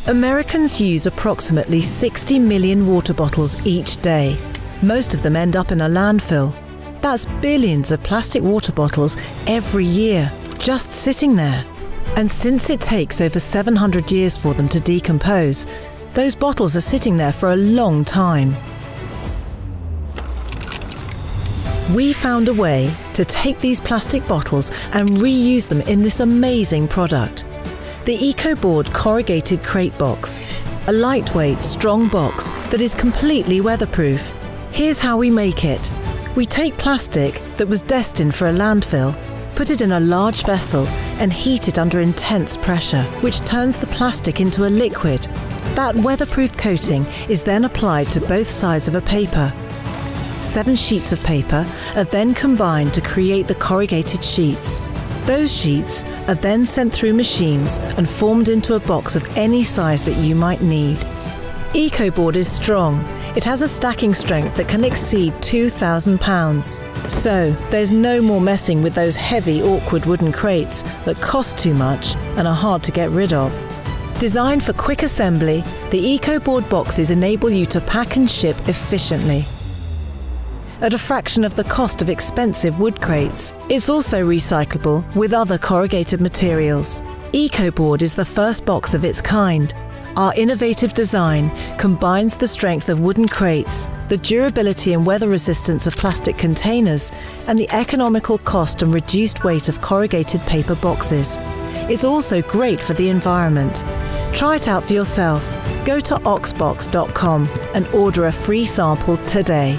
Americans use approximately 60 million water bottles each day. Most of them end up in a landfill. That's billions of plastic water bottles every year, just sitting there. And since it takes over 700 years for them to decompose, those bottles are sitting there for a long time. We found a way to take these plastic bottles and reuse them in this amazing product. The EcoBoard corrugated crate box, a lightweight, strong box that is completely weatherproof. Here's how we make it. We take plastic that was destined for a landfill, put it in a large vessel and heat it under intense pressure, which turns the plastic into a liquid. That weatherproof coating is then applied to both sides of a paper. 7 sheets of paper are then combined to create the corrugated sheets. Those sheets are then sent through machines and formed into a box of any size that you might need. EcoBoard is strong. It has a stacking strength that can exceed 2,000 pounds. So there's no more messing with those heavy, awkward wooden crates that cost too much and are hard to get rid of. Designed for quick assembly, the EcoBoard boxes enable you to pack and ship efficiently at a fraction of the cost of expensive wood crates. It's also recyclable with other corrugated materials. EcoBoard is the first box of its kind. Our innovative design combines the strength of wooden crates, the durability and weather resistance of plastic containers, and the economical cost and reduced weight of corrugated paper boxes. It's also great for the environment. Try it out for yourself. Go to oxbox.com and order a free sample today.